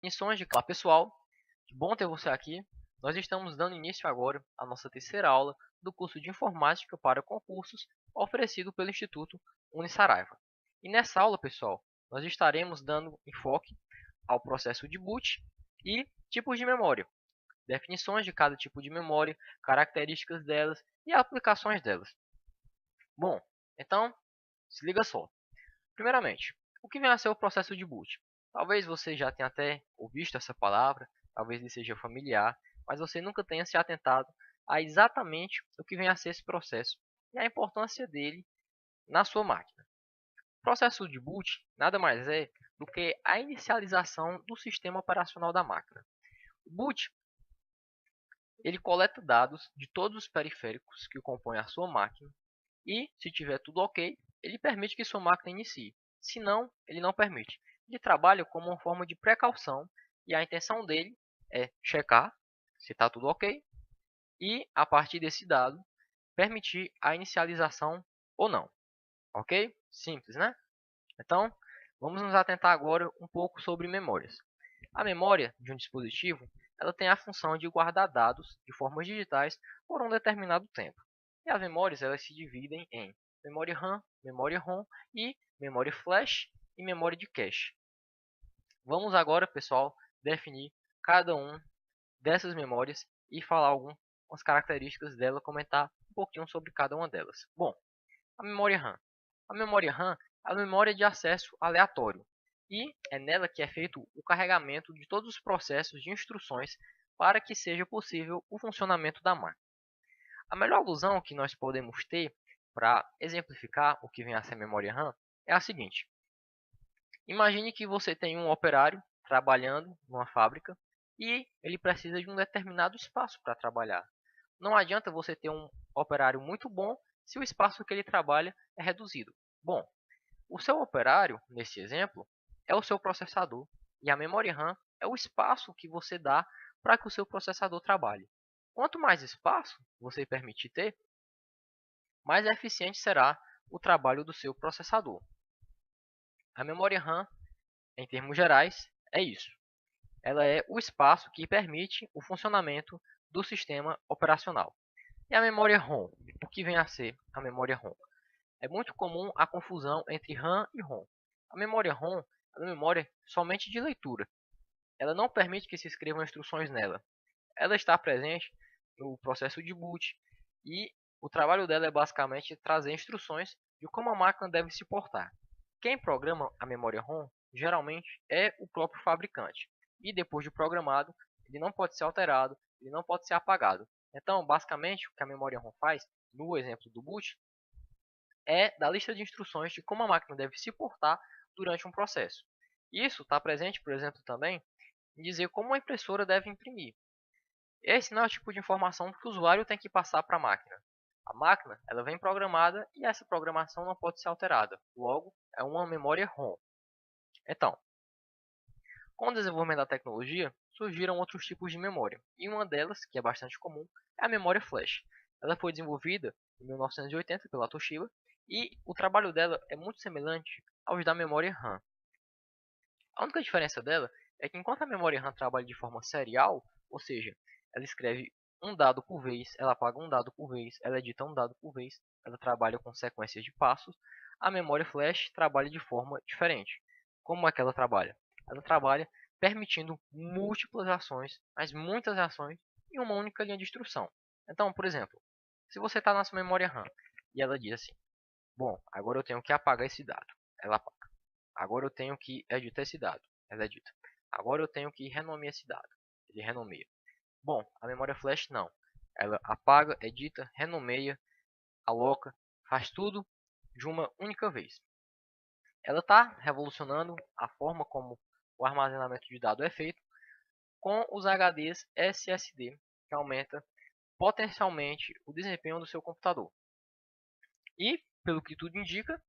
Definições de... Olá pessoal, que bom ter você aqui. Nós estamos dando início agora à nossa terceira aula do curso de Informática para Concursos oferecido pelo Instituto Unisaraiva. E nessa aula, pessoal, nós estaremos dando enfoque ao processo de boot e tipos de memória, definições de cada tipo de memória, características delas e aplicações delas. Bom, então, se liga só. Primeiramente, o que vem a ser o processo de boot? Talvez você já tenha até ouvido essa palavra, talvez lhe seja familiar, mas você nunca tenha se atentado a exatamente o que vem a ser esse processo e a importância dele na sua máquina. O processo de boot nada mais é do que a inicialização do sistema operacional da máquina. O boot ele coleta dados de todos os periféricos que compõem a sua máquina e, se tiver tudo ok, ele permite que sua máquina inicie. Se não, ele não permite. Ele trabalha como uma forma de precaução e a intenção dele é checar se está tudo ok e, a partir desse dado, permitir a inicialização ou não. Ok? Simples, né? Então, vamos nos atentar agora um pouco sobre memórias. A memória de um dispositivo ela tem a função de guardar dados de formas digitais por um determinado tempo. E as memórias elas se dividem em memória RAM, memória ROM e memória flash e memória de cache. Vamos agora, pessoal, definir cada um dessas memórias e falar algumas características dela, comentar um pouquinho sobre cada uma delas. Bom, a memória RAM. A memória RAM é a memória de acesso aleatório e é nela que é feito o carregamento de todos os processos de instruções para que seja possível o funcionamento da máquina. A melhor alusão que nós podemos ter para exemplificar o que vem a ser memória RAM é a seguinte. Imagine que você tem um operário trabalhando numa fábrica e ele precisa de um determinado espaço para trabalhar. Não adianta você ter um operário muito bom se o espaço que ele trabalha é reduzido. Bom, o seu operário, nesse exemplo, é o seu processador e a memória RAM é o espaço que você dá para que o seu processador trabalhe. Quanto mais espaço você permitir ter, mais eficiente será o trabalho do seu processador. A memória RAM, em termos gerais, é isso. Ela é o espaço que permite o funcionamento do sistema operacional. E a memória ROM? O que vem a ser a memória ROM? É muito comum a confusão entre RAM e ROM. A memória ROM é uma memória somente de leitura. Ela não permite que se escrevam instruções nela. Ela está presente no processo de boot e o trabalho dela é basicamente trazer instruções de como a máquina deve se portar. Quem programa a memória ROM geralmente é o próprio fabricante. E depois de programado, ele não pode ser alterado, ele não pode ser apagado. Então, basicamente, o que a memória ROM faz, no exemplo do boot, é da lista de instruções de como a máquina deve se portar durante um processo. Isso está presente, por exemplo, também em dizer como a impressora deve imprimir. Esse não é o tipo de informação que o usuário tem que passar para a máquina. A máquina ela vem programada e essa programação não pode ser alterada. Logo, é uma memória ROM. Então, com o desenvolvimento da tecnologia, surgiram outros tipos de memória. E uma delas, que é bastante comum, é a memória flash. Ela foi desenvolvida em 1980 pela Toshiba e o trabalho dela é muito semelhante aos da memória RAM. A única diferença dela é que enquanto a memória RAM trabalha de forma serial, ou seja, ela escreve um dado por vez, ela apaga um dado por vez, ela edita um dado por vez, ela trabalha com sequências de passos, a memória flash trabalha de forma diferente. Como é que ela trabalha? Ela trabalha permitindo múltiplas ações, mas muitas ações, em uma única linha de instrução. Então, por exemplo, se você está na sua memória RAM e ela diz assim, bom, agora eu tenho que apagar esse dado, ela apaga. Agora eu tenho que editar esse dado, ela edita. Agora eu tenho que renomear esse dado, ele renomeia. Bom, a memória flash não. Ela apaga, edita, renomeia, aloca, faz tudo de uma única vez. Ela está revolucionando a forma como o armazenamento de dados é feito com os HDs SSD, que aumenta potencialmente o desempenho do seu computador. E, pelo que tudo indica,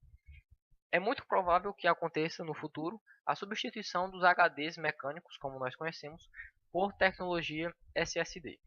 é muito provável que aconteça no futuro a substituição dos HDs mecânicos, como nós conhecemos, por tecnologia SSD.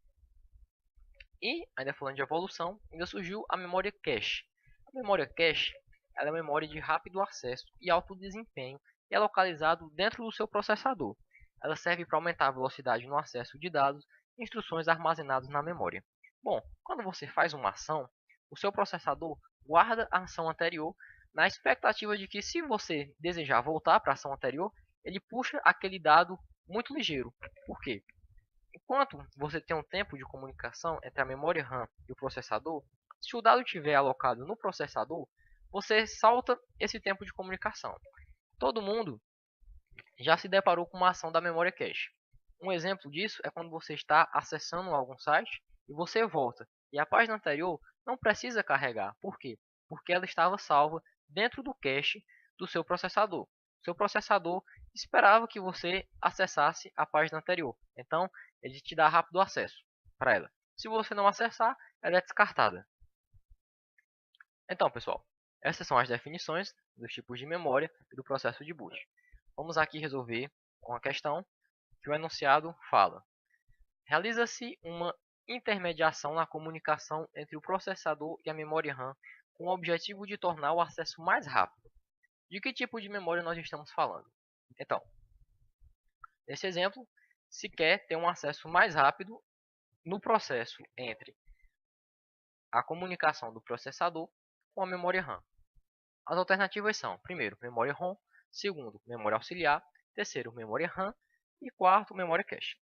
E, ainda falando de evolução, ainda surgiu a memória cache. A memória cache ela é uma memória de rápido acesso e alto desempenho e é localizado dentro do seu processador. ela serve para aumentar a velocidade no acesso de dados e instruções armazenadas na memória. Bom, quando você faz uma ação, o seu processador guarda a ação anterior na expectativa de que, se você desejar voltar para a ação anterior, ele puxa aquele dado muito ligeiro. Por quê? Enquanto você tem um tempo de comunicação entre a memória RAM e o processador, se o dado estiver alocado no processador, você salta esse tempo de comunicação. Todo mundo já se deparou com uma ação da memória cache. Um exemplo disso é quando você está acessando algum site e você volta, e a página anterior não precisa carregar. Por quê? Porque ela estava salva dentro do cache do seu processador. Seu processador esperava que você acessasse a página anterior, então ele te dá rápido acesso para ela. Se você não acessar, ela é descartada. Então, pessoal, essas são as definições dos tipos de memória e do processo de boot. Vamos aqui resolver uma questão que o enunciado fala. Realiza-se uma intermediação na comunicação entre o processador e a memória RAM com o objetivo de tornar o acesso mais rápido. De que tipo de memória nós estamos falando? Então, nesse exemplo, se quer ter um acesso mais rápido no processo entre a comunicação do processador com a memória RAM. As alternativas são: primeiro, memória ROM; segundo, memória auxiliar; terceiro, memória RAM; e quarto, memória cache.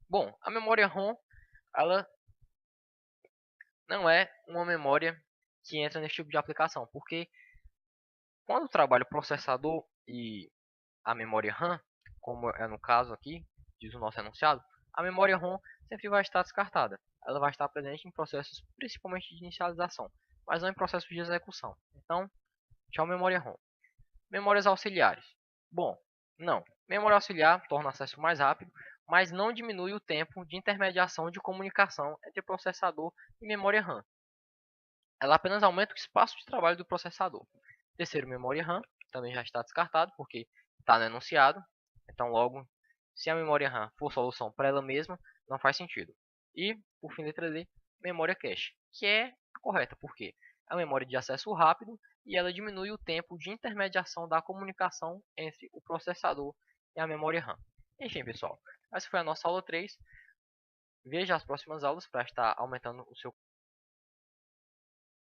Bom, a memória ROM, ela não é uma memória que entra nesse tipo de aplicação, porque quando trabalha o processador e a memória RAM, como é no caso aqui, diz o nosso enunciado, a memória ROM sempre vai estar descartada. Ela vai estar presente em processos principalmente de inicialização, mas não em processos de execução. Então, tchau memória ROM. Memórias auxiliares. Bom, não. Memória auxiliar torna o acesso mais rápido, mas não diminui o tempo de intermediação de comunicação entre processador e memória RAM. Ela apenas aumenta o espaço de trabalho do processador. Terceiro, memória RAM, também já está descartado, porque está no enunciado. Então, logo, se a memória RAM for solução para ela mesma, não faz sentido. E, por fim, letra D, memória cache, que é a correta, porque é a memória de acesso rápido e ela diminui o tempo de intermediação da comunicação entre o processador e a memória RAM. Enfim, pessoal, essa foi a nossa aula 3. Veja as próximas aulas para estar aumentando o seu